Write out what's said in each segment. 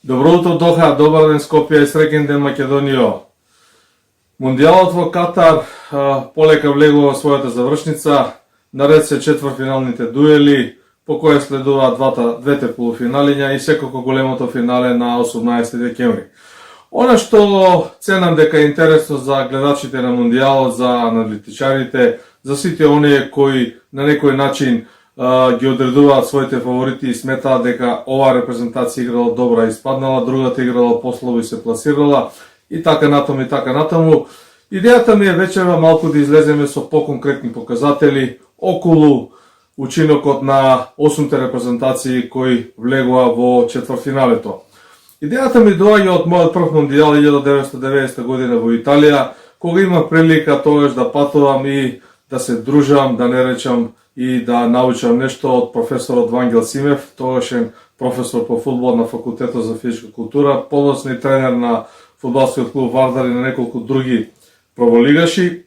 Добро утро Доха, добар ден Скопје и среќен ден Македонијо. Мундијалот во Катар полека влегува во својата завршница, наред се четвртфиналните дуели, по кои следуваат двете полуфиналиња и секако големото финале на 18 декември. Она што ценам дека е интересно за гледачите на Мундијалот, за аналитичарите, за сите оние кои на некој начин ги одредуваат своите фаворити и сметаат дека оваа репрезентација играла добра и испаднала, другата играла послабо и се пласирала и така натаму. Идејата ми е вечерва малку да излеземе со поконкретни показатели околу учинокот на 8 репрезентации кои влегува во четвртфиналето. Идејата ми доаѓа од мојот прв мундијал 1990 година во Италија, кога имав прилика тогаш да патувам и да се дружам, да не речам и да научам нешто од професорот Вангел Симев, тогашен професор по фудбал на факултетот за физичка култура, подоцна и тренер на фудбалскиот клуб Вардар и на неколку други проволигаши,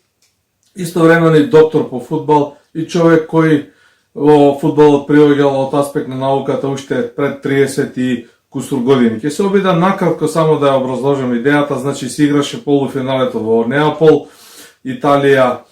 истовремено и доктор по фудбал и човек кој во фудбалот приоѓал од аспект на науката уште пред 30 и кусур години. Ќе се обидам накратко само да ја образложам идејата, значи се играше полуфиналето во Неапол, Италија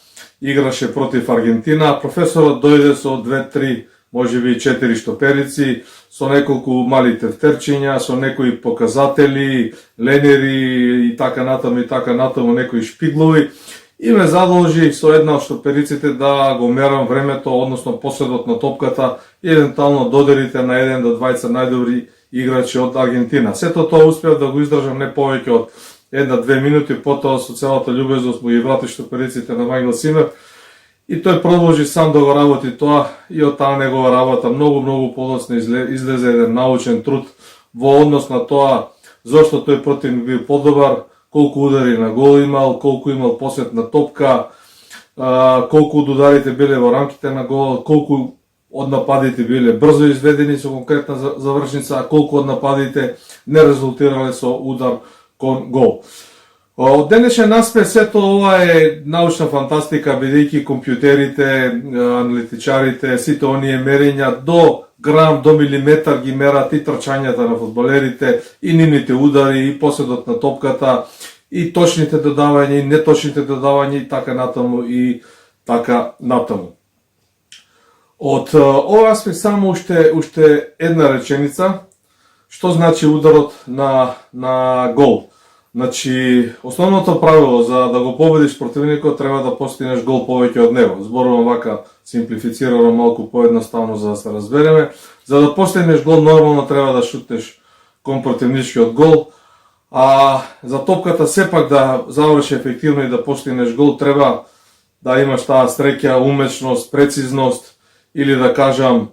играше против Аргентина, професорот дојде со 2-3, можеби 4 штоперици, со неколку мали тефтерчиња, со некои показатели, ленери и така натаму некои шпиглови и ме задолжи со една од штопериците да го мерам времето, односно поседот на топката и евентуално додерите на 1 до 20 најдобри играчи од Аргентина. Сето тоа успеав да го издржам не повеќе од 1-2 минути, потоа со целата љубезност му ги врати штопериците на Вангел Симев и тој продолжи сам да го работи тоа и од таа негова работа многу подоцна излезе еден научен труд во однос на тоа зошто тој противник бил подобар, колку удари на гол имал, колку имал посет на топка, колку од ударите биле во рамките на гол, колку од нападите биле брзо изведени со конкретна завршница, а колку од нападите не резултирале со удар кон гол. Од денешен аспект сето ова е научна фантастика, бидејќи компјутерите, аналитичарите, сите оние мерења до грам, до милиметар ги мерат и трчањата на фудбалерите, и нивните удари, и поседот на топката, и точните додавања, и неточните додавања, и така натаму. Од овој аспект само уште една реченица, што значи ударот на гол. Значи, основното правило за да го победиш противникот треба да постигнеш гол повеќе од него. Зборувам вака симплифицирано малку поедноставно за да се разбереме. За да постигнеш гол нормално треба да шутнеш кон противничкиот гол, а за топката сепак да заврши ефективно и да постигнеш гол треба да имаш таа среќа, умечност, прецизност или да кажам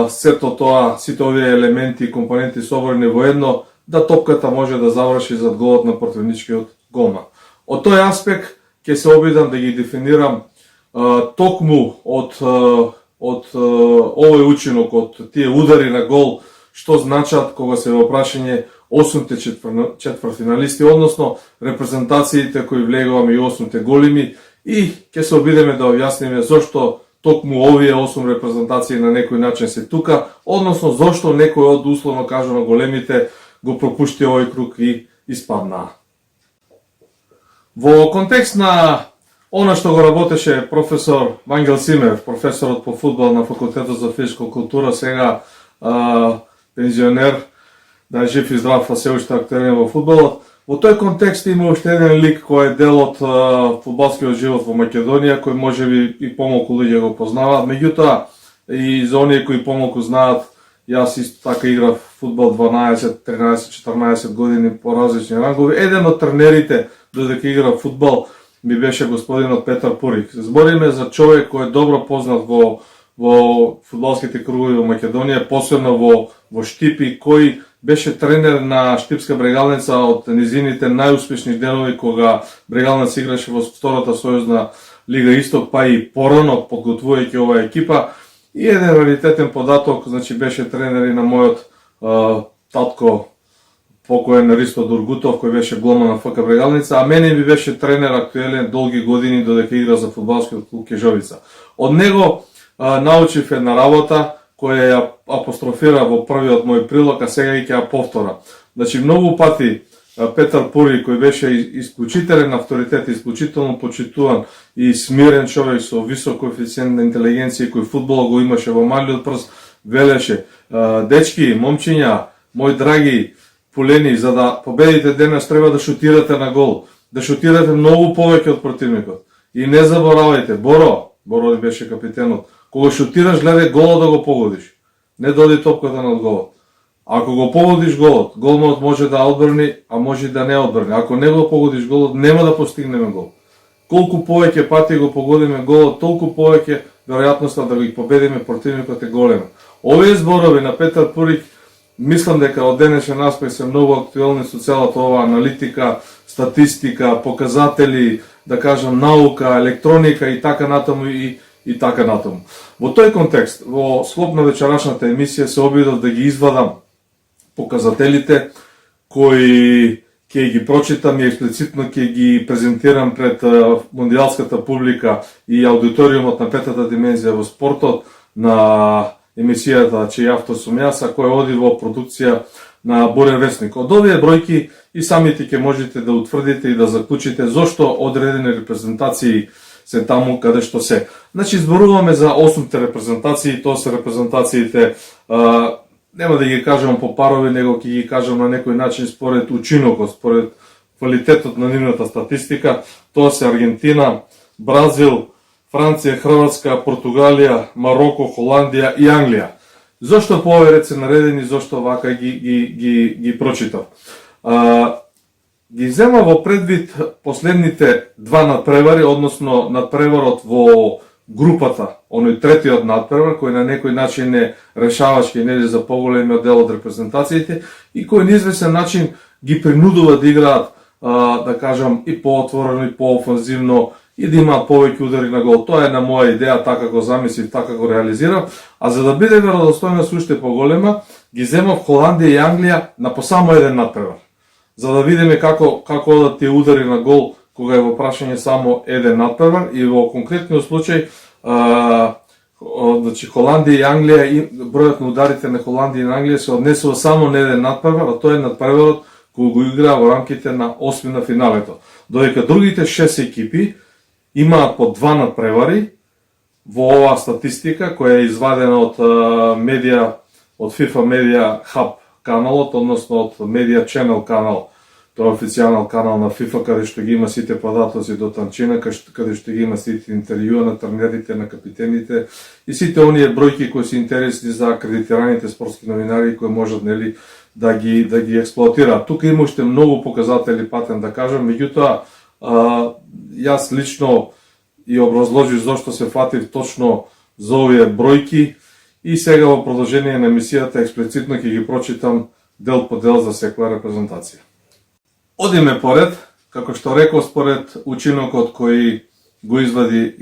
сето тоа, сите овие елементи и компоненти собрани во едно, да топката може да заврши зад голот на противничкиот голман. Од тој аспект ќе се обидам да ги дефинирам токму од овој учинок, од тие удари на гол, што значат кога се во прашање 8 четвртфиналисти, односно репрезентациите кои влегуваме и 8 големи, и ќе се обидеме да објасниме зошто токму овие 8 репрезентации на некој начин се тука, односно зошто некој од условно кажано големите го пропушти овој круг и испаднаа. Во контекст на она што го работеше професор Вангел Симев, професорот по фудбал на факултетот за физичка култура, сега пензионер, да е жив и здрав, а се уште активен во фудбалот. Во тој контекст има уште еден лик кој е дел од фудбалскиот живот во Македонија, кој можеби и помалку луѓе го познаваат, меѓутоа и за оние кои помалку знаат, јас исто така играв фудбал 12, 13, 14 години по различни рангови. Еден од тренерите додека играв фудбал ми беше господинот Петар Пурик. Збориме за човек кој е добро познат во фудбалските кругови во Македонија, посебно во Штипи, кој беше тренер на Штипска Брегалница од низините најуспешни денови кога Брегалница играше во втората сојузна Лига Исток, па и порано подготвувајќи оваа екипа. И еден раритетен податок, значи беше тренер и на мојот татко покоен Ристо Дургутов, кој беше голман на ФК Брегалница, а мене ми беше тренер актуелен долги години додека игра за фудбалскиот клуб Кежовица. Од него научив една работа која ја апострофира во првиот мој прилог, а сега и ќе ја повтора. Значи, многу пати Петар Пури, кој беше исклучителен авторитет, исклучително почитуван и смирен човек со висок коефициент на интелигенција, кој фудбал го имаше во малиот прст, велеше: дечки, момчиња, мои драги пулени, за да победите денес треба да шутирате на гол, да шутирате многу повеќе од противникот. И не заборавајте, Боро беше капитенот, кога шутираш, гледај голот да го погодиш, не доди топката над голот. Ако го погодиш голот, голманот може да одбрани, а може и да не одбрани. Ако не го погодиш голот, нема да постигнеме гол. Колку повеќе пати го погодиме голот, толку повеќе веројатноста да ги победиме противникот е голема. Овие зборови на Петар Пурик, мислам дека од денешен аспект се многу актуелни со целата ова аналитика, статистика, показатели, да кажам наука, електроника и така натаму и така натаму. Во тој контекст, во склоп на вечерашната емисија се обидов да ги извадам показателите кои ќе ги прочитам и експлицитно ќе ги презентирам пред мондијалската публика и аудиториумот на петата димензија во спортот на емисијата чиј автор сум јас, а која оди во продукција на Бурен вестник. Од овие бројки и самите ќе можете да утврдите и да заклучите зошто одредени репрезентации се таму каде што се. Значи, зборуваме за 8 репрезентации, тоа се репрезентациите, нема да ги кажам по парови, него ќе ги кажам на некој начин според учинокот, според квалитетот на нивната статистика. Тоа се Аргентина, Бразил, Франција, Хрватска, Португалија, Мароко, Холандија и Англија. Зошто по овие ред се наредени, зошто вака ги прочитав? Ги зема во предвид последните два надпревари, односно надпреварот во групата, оној третиот надпревар, кој на некој начин е решавачки нели за поголемиот дел од репрезентациите и кој на известен начин ги принудува да играат, да кажам, и поотворено и поофанзивно и да имаат повеќе удари на гол. Тоа е на моја идеја, така го замислив, така го реализирав, а за да биде веродостојност уште поголема, ги земав Холандија и Англија на по само еден надпревар. За да видиме како одат тие удари на гол кога е во прашање само еден надпревар и во конкретниот случај значи Холандија и Англија и бројот на ударите на Холандија и Англија се однесува само на еден надпревар, а тоа е надпреварот кој го играа во рамките на осмина финалето. Додека другите 6 екипи имаат по 2 надпревари во оваа статистика која е извадена од медија, од FIFA Media Hub каналот, односно од Media Channel канал. Тоа е официјален канал на FIFA, каде што ги има сите податоци до танчина, каде што ги има сите интервјуа на тренерите, на капитените и сите оние бројки кои се интересни за акредитираните спортски новинари кои можат нели да ги експлоатираат. Тука има уште многу показатели, патен да кажам, меѓутоа јас лично и образложив зошто се фатив точно за овие бројки и сега во продолжение на емисијата експлицитно ќе ги прочитам дел по дел за секоја репрезентација. Одиме поред, како што реков, според учинокот кој го извади,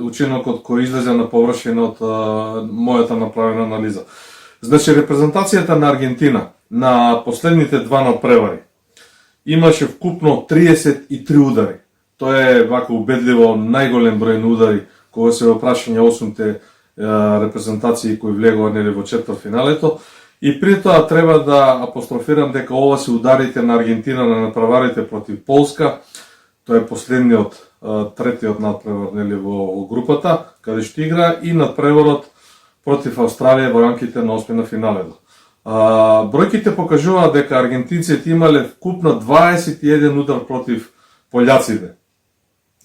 учинокот кој излезе на површина од мојата направена анализа. Значи, репрезентацијата на Аргентина на последните два надпревари имаше вкупно 33 удари. Тоа е вака убедливо најголем број на удари кога се во прашање 8 репрезентации кои влегува нели во четвртфиналето. И при тоа треба да апострофирам дека ова се ударите на Аргентина на надпреварите против Полска. Тоа е последниот, третиот надпревар нели во групата, каде што игра, и надпреварот против Австралија во рамките на осмина финалето. Бројките покажуваат дека аргентинците имале вкупно 21 удар против пољаците.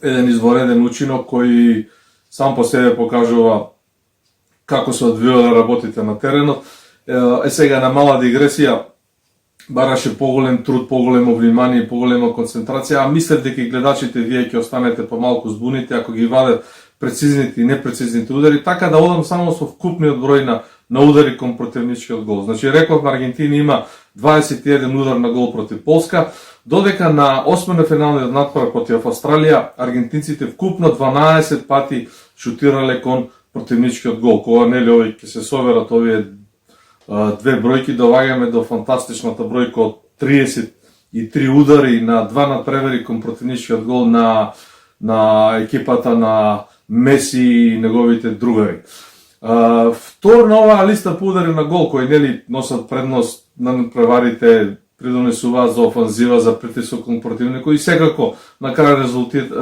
Еден извореден учинок кој сам по себе покажува како се одвива работите на теренот. Сега на мала дигресија, бараше поголем труд, поголемо внимание и поголема концентрација, а мислев дека гледачите вие ќе останете помалку збуните ако ги вадат прецизните и непрецизните удари, така да одам само со вкупниот број на удари кон противничкиот гол. Значи, реков на Аргентина има 21 удар на гол против Полска, додека на осмина финалниот надпревар против Австралија, аргентинците вкупно 12 пати шутирале кон противничкиот гол. Кога нели овие ќе се соберат овие две бројки, доваѓаме до фантастичната бројка од 33 удари на два надпревари кон противничкиот гол на екипата на Меси и неговите другари. Втор на оваа листа по удари на гол, кои нели носат предност на преварите, придонесуваат за офанзива, за притисок кон противникот и секако на крај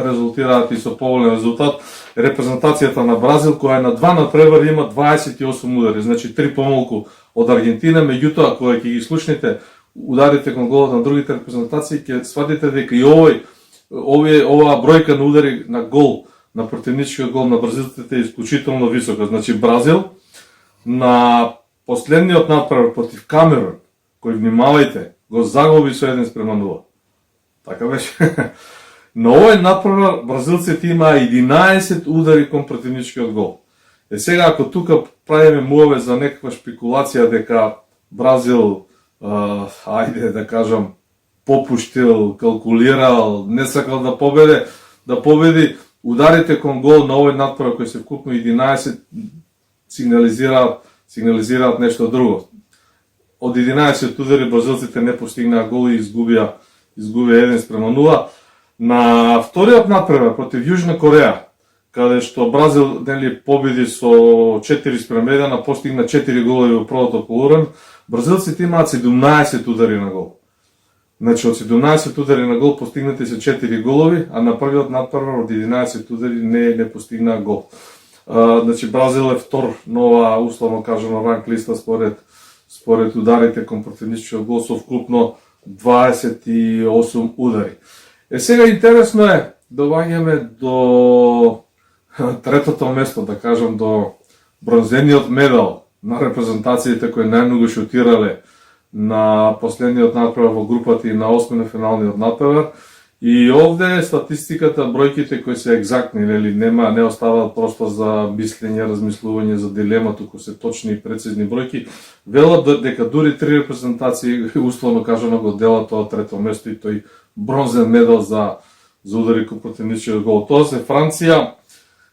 резултираат и со поволен резултат. Репрезентацијата на Бразил, која е на 2 надпревари, има 28 удари, значи 3 помалку од Аргентина, меѓутоа кога ќе ги слушнете ударите кон голот на другите репрезентации, ќе сватите дека и оваа бројка на удари на гол, на противничкиот гол на бразилците е исклучително висока. Значи Бразил на последниот надпревар против Камерун, кој внимавајте, го загуби со 1:0. Така беше. На овој надпревар бразилците имаа 11 удари кон противничкиот гол. Сега ако тука правиме муаве за некаква шпекулација дека Бразил, ајде да кажам, попуштил, калкулирал, не сакал да победи, ударите кон гол на овој надпревар кој се вкупно 11 сигнализираат нешто друго. Од 11 удари бразилците не постигнаа гол и изгубија 1:0. На вториот надпревар против Јужна Кореја, каде што Бразил нели победи со 4:1, а постигна 4 голови во првото полувреме, бразилците имаат 17 удари на гол. Значи од 17 удари на гол постигнати се 4 голови, а на првиот надпревар од 11 удари не постигнаа гол. Значи Бразил е втор на оваа условно кажано ранг листа според ударите кон противничкиот гол со вкупно 28 удари. Сега интересно е, доаѓаме до третото место, да кажам, до бронзениот медал на репрезентациите кои најмногу шутирале на последниот надпревар во групата и на осмина финалниот надпревар. И овде статистиката, бројките кои се екзактни, нели не оставаат просто за мислење, размислување, за дилема, туку се точни и прецизни бројки, велат дека дури 3 репрезентации условно кажано го делат тоа трето место и тој бронзен медал за удари кон противничкиот гол. Тоа се Франција,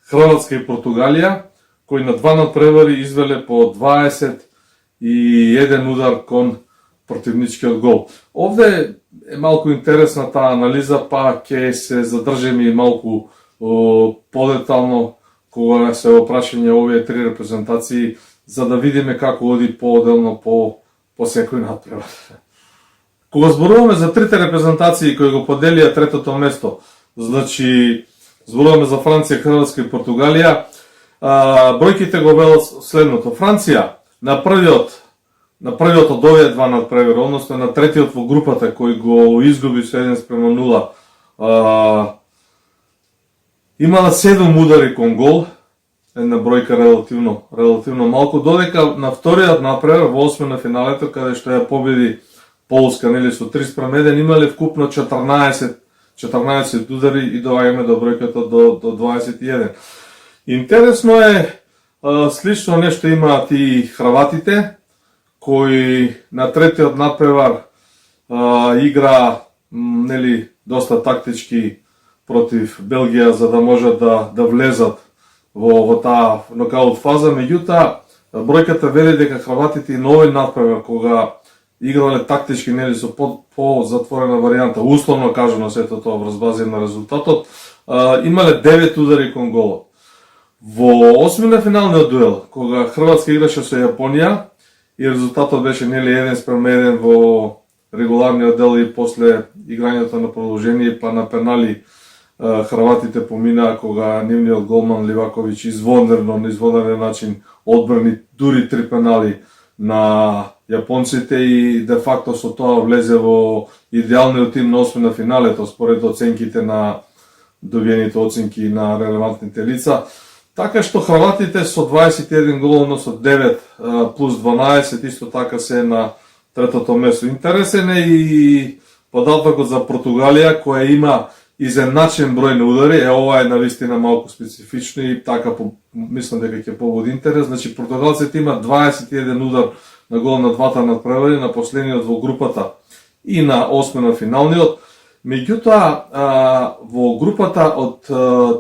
Хрватска и Португалија, кои на 2 надпревари извеле по 21 удар кон противничкиот гол. Овде е малку интересна таа анализа, па ќе се задржиме и малку подетално кога се опрашање овие 3 репрезентации, за да видиме како оди поотделно по секој надпревар. Кога зборуваме за трите репрезентации кои го поделија третото место, значи зборуваме за Франција, Хрватска и Португалија, бројките го велат следното. Франција на првиот од овие два надпревари, односно на третиот во групата кој го изгуби со 1:0, имала 7 удари кон гол, една бројка релативно малку, додека на вториот надпревар во осмина финалето, каде што ја победи Полска, нели со 3:1, имале вкупно 14 удари и доаѓаме до бројката до 21. Интересно е, слично нешто имаат и хрватите, кои на третиот надпревар игра нели доста тактички против Белгија за да можат да влезат во таа нокаут фаза, меѓутоа бројката вели дека хрватите и на овој надпревар кога играле тактички нели со по затворена варијанта, условно кажано сето тоа врз база на резултатот, имале 9 удари кон голот. Во осмина финалниот дуел, кога Хрватска играше со Јапонија и резултатот беше нели 1:1 во регуларниот дел и после играњето на продолжение па на пенали, хрватите поминаа кога нивниот голман Ливаковиќ на извонерен начин одбрани дури 3 пенали на јапонците и де факто со тоа влезе во идеалниот тим на осмина финалето според оценките на добиените оценки на релевантните лица. Така што хрватите со 21 гол, односно 9 плюс 12, исто така се на третото место. Интересен е и податокот за Португалија, која има изеначен број на удари. Ова е навистина малку специфично и така мислам дека ќе побуди интерес. Значи португалците има 21 удар на гол на двата надпревари, на последниот во групата и на осмина финалниот. Меѓутоа во групата од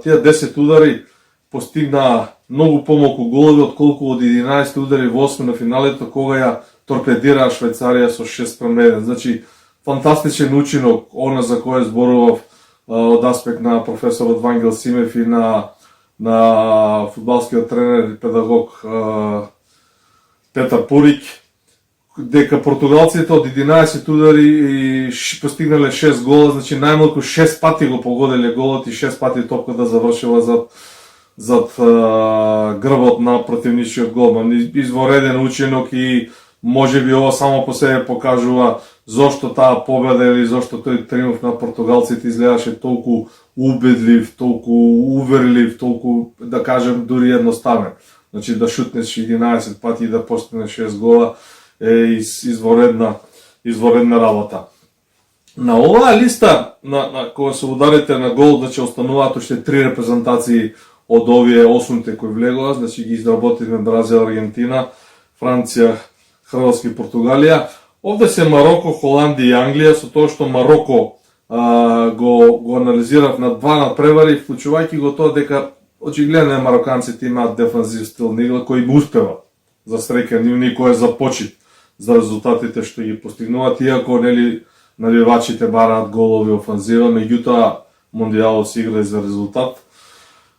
тие 10 удари постигна многу помалку голови отколку од 11 удари во осмина финалето кога ја торпедира Швајцарија со 6:1. Значи фантастичен учинок, она за кој зборував од аспект на професорот Вангел Симев и на на фудбалскиот тренер и педагог Петар Пурик, дека португалците од 11 удари и постигнале 6 гола, значи најмалку 6 пати го погоделе голот и 6 пати топката завршила зад грбот на противничиот голман. Извореден ученок и можеби ова само по себе покажува зошто таа победа или зошто тој триумф на португалците изгледаше толку убедлив, толку уверлив, толку, да кажем, дури едноставен. Значи да шутнеш 11 пати и да постигнеш 6 гола е изворедна работа. На оваа листа, кога се ударите на гол, значи остануваат уште 3 репрезентации од овие 8-те кои влегоа, значи ги изработивме Бразил, Аргентина, Франција, Хрватска и Португалија. Овде се Мароко, Холандија и Англија, со тоа што Мароко го анализирав на два надпревари, вклучувајќи го тоа дека очигледно мароканците имаат дефанзив стил на игра кој им успева. За среќа никој е започит за резултатите што ги постигнуваат, иако нели навивачите бараат голови офанзива, меѓутоа мондијалот се игра за резултат.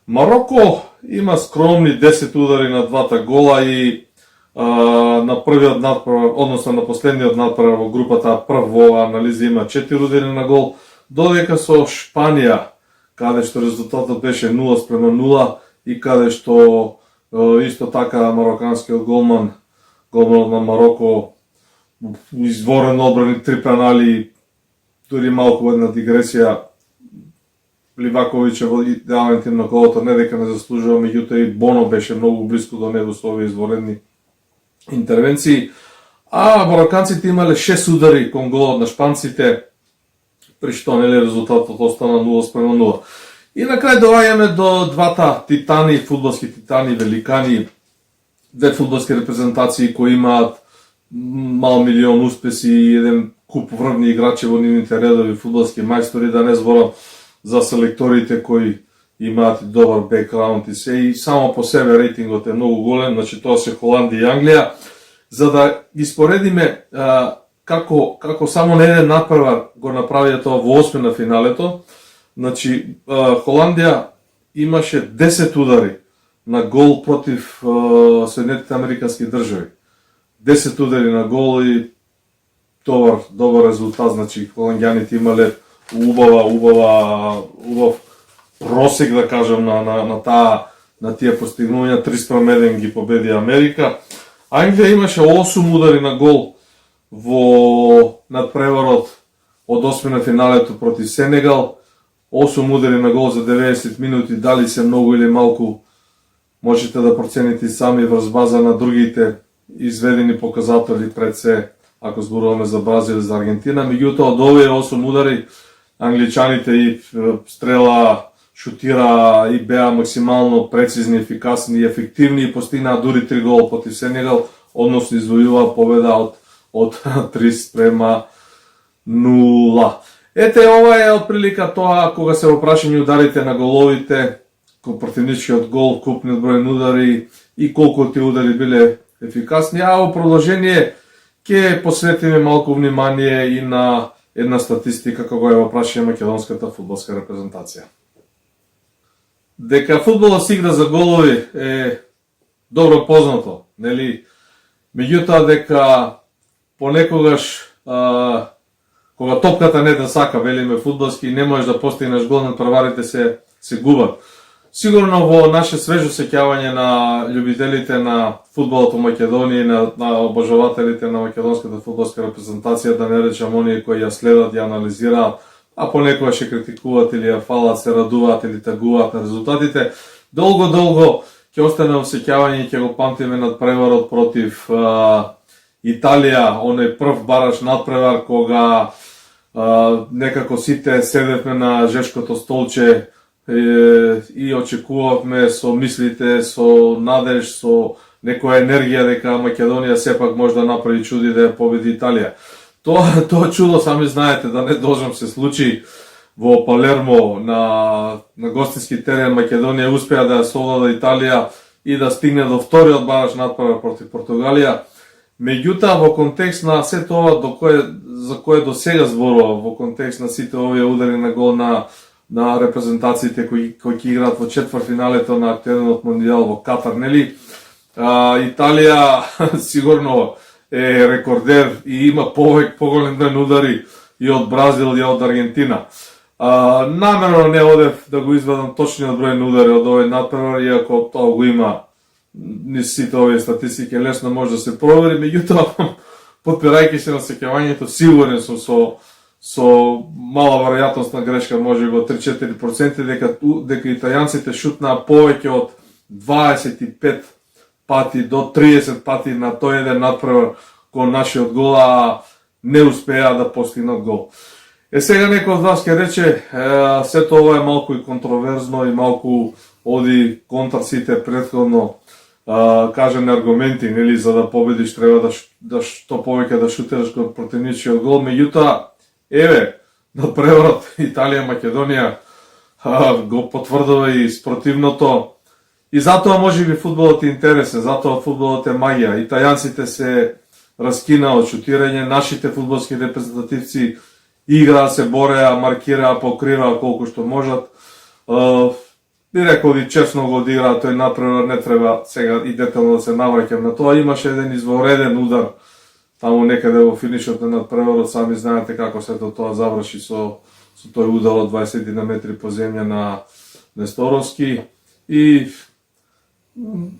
Мароко има скромни 10 удари на двата гола и на првиот надпревар, односно на последниот надпревар во групата прв во оваа анализа има 4 удари на гол, додека со Шпанија, каде што резултатот беше 0:0 и каде што исто така мароканскиот голман на Мароко изворено одбрани 3 пенали, дури малку една дигресија, Ливаковиќ е во идеален тим на колото, не дека не заслужува, меѓутоа и Боно беше многу близко до него со овие изворедни интервенции. А мароканците имале 6 удари кон голот на шпанците, при што нели резултатот остана 0:0. И на крај доаѓаме до двата титани, фудбалски титани, великани, две фудбалски репрезентации кои имаат мал милион успеси и еден куп врвни играчи во нивните редови, фудбалски мајстори, да не зборам за селекторите кои имаат добар бекграунд и се, и само по себе рейтингот е многу голем, значи тоа се Холандија и Англија, за да ги споредиме како само на еден надпревар го направија тоа во осми на финалето. Значи Холандија имаше 10 удари на гол против Соединетите Американски држави. 10 удари на гол и добар резултат, значи холандјаните имале убав просек, да кажем, на тие постигнувања. 3:1 ги победи Америка. Англија имаше 8 удари на гол во надпреварот од осми на финалето против Сенегал. 8 удари на гол за 90 минути, дали се многу или малку, можете да процените сами врз база на другите изведени показатели пред се, ако зборуваме за Бразил и за Аргентина. Меѓутоа, од овие 8 удари, англичаните и стрела, шутира и беа максимално прецизни, ефикасни и ефективни и постигнаа дури 3 гол против Сенегал, односно извојуваа победа од 3:0. Ете, ова е отприлика тоа кога се во прашање ударите на головите, противничкиот гол, купниот број удари и колку тие удари биле ефикасни, а во продолжение ќе посветиме малку внимание и на една статистика кога е во прашање македонската фудбалска репрезентација. Дека фудбалот се игра за голови е добро познато, нели? Меѓутоа дека понекогаш кога топката не те сака, велиме фудбалски, не можеш да постигнеш гол, надпреварите се губат. Сигурно во наше свежо сеќавање на љубителите на фудбалот во Македонија и на обожавателите на македонската фудбалска репрезентација, да не речам оние кои ја следат, ја анализираат, а понекогаш ќе критикуваат или ја фалат, се радуваат или тагуваат на резултатите, долго ќе остане во сеќавање и ќе го памтиме надпреварот против Италија, оној прв бараш надпревар кога некако сите седевме на жешкото столче и очекувавме со мислите, со надеж, со некоја енергија дека Македонија сепак може да направи чуди да ја победи Италија. Тоа чудо, сами знаете, да не должам се случи во Палермо на гостински терен. Македонија успеа да ја совлада Италија и да стигне до вториот бараш надпревар против Португалија. Меѓутоа, во контекст на се тоа за кое до сега зборува, во контекст на сите овие удари на гол на на репрезентациите кои ќе играат во четвртфиналето на актуелниот мондијал во Катар, нели? Италија сигурно е рекордер и има поголем број удари и од Бразил и од Аргентина. Намерно не одев да го извадам точниот број удари од овој надпревар, иако тоа го има низ сите овие статистики, лесно може да се провери, меѓутоа потпирајќи се на сеќавањето, сигурен сум со мала веројатност на грешка, може го 3-4%, дека италијанците шутнаа повеќе од 25 пати до 30 пати на тој еден надпревар кон нашиот гол, а не успеа да постигнат гол. Сега некој од вас ќе рече, сето ова е малку и контроверзно и малку оди контр сите претходно кажани аргументи, нели, за да победиш треба да што повеќе да шутираш кон противничиот гол, меѓутоа еве надпреварот Италија-Македонија го потврдува и спротивното. И затоа можеби фудбалот е интересен, затоа фудбалот е магија. Италијанците се раскинаа од шутирање, нашите фудбалски репрезентативци играа, се бореа, маркираа, покриваа колку што можат. Би рекол и честно го одиграа тој надпревар, не треба сега и детално да се навраќам на тоа. Имаше еден извонреден удар таму некаде во финишот на надпреварот, сами знаете како сето тоа заврши со тој удар од 21 метри по земја на Несторовски. И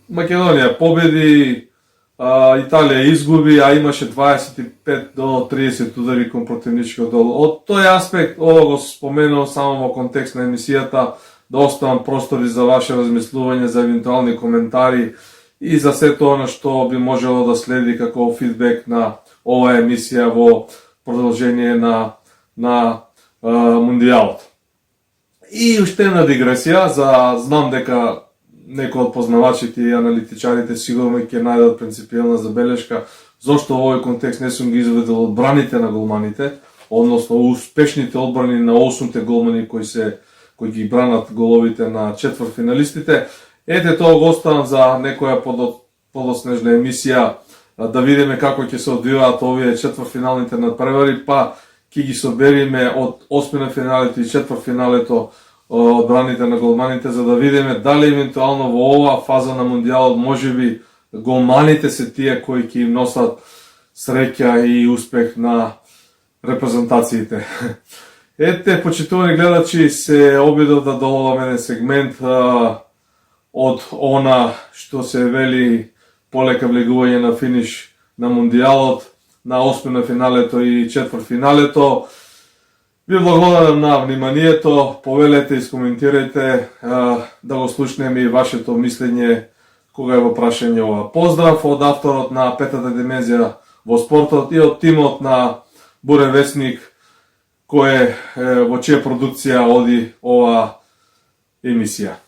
Македонија победи, Италија изгуби, а имаше 25 до 30 удари кон противничкиот гол. Од тој аспект, ова го споменувам само во контекст на емисијата, да оставам простори за ваше размислување, за евентуални коментари и за сето она што би можело да следи како фидбек на оваа емисија во продолжение на Мундијалот. И уште една дигресија, знам дека некои од познавачите и аналитичарите сигурно ќе најдат принципијална забелешка зошто во овој контекст не сум ги изведел одбраните на голманите, односно успешните одбрани на 8-те голмани кои ги бранат головите на четвртфиналистите. Ете, тоа го оставам за некоја подоснежна емисија, да видиме како ќе се одвиваат овие четвртфиналните надпревари, па ќе ги собериме од 8 финалите и четвртфиналето одбраните на голманите, за да видиме дали евентуално во оваа фаза на Мундијалот можеби голманите се тие кои ќе им носат среќа и успех на репрезентациите. Ете, почитувани гледачи, се обидов да доловам еден сегмент од она што се вели полека влегување на финиш на Мундијалот, на 8 финалето и четвртфиналето. Ви благодарам на вниманието, повелете, искоментирајте, да го слушнеме и вашето мислење кога е во прашање ова. Поздрав од авторот на Петата димензија во спортот и од тимот на Бурен вестник, кој во чија продукција оди ова емисија.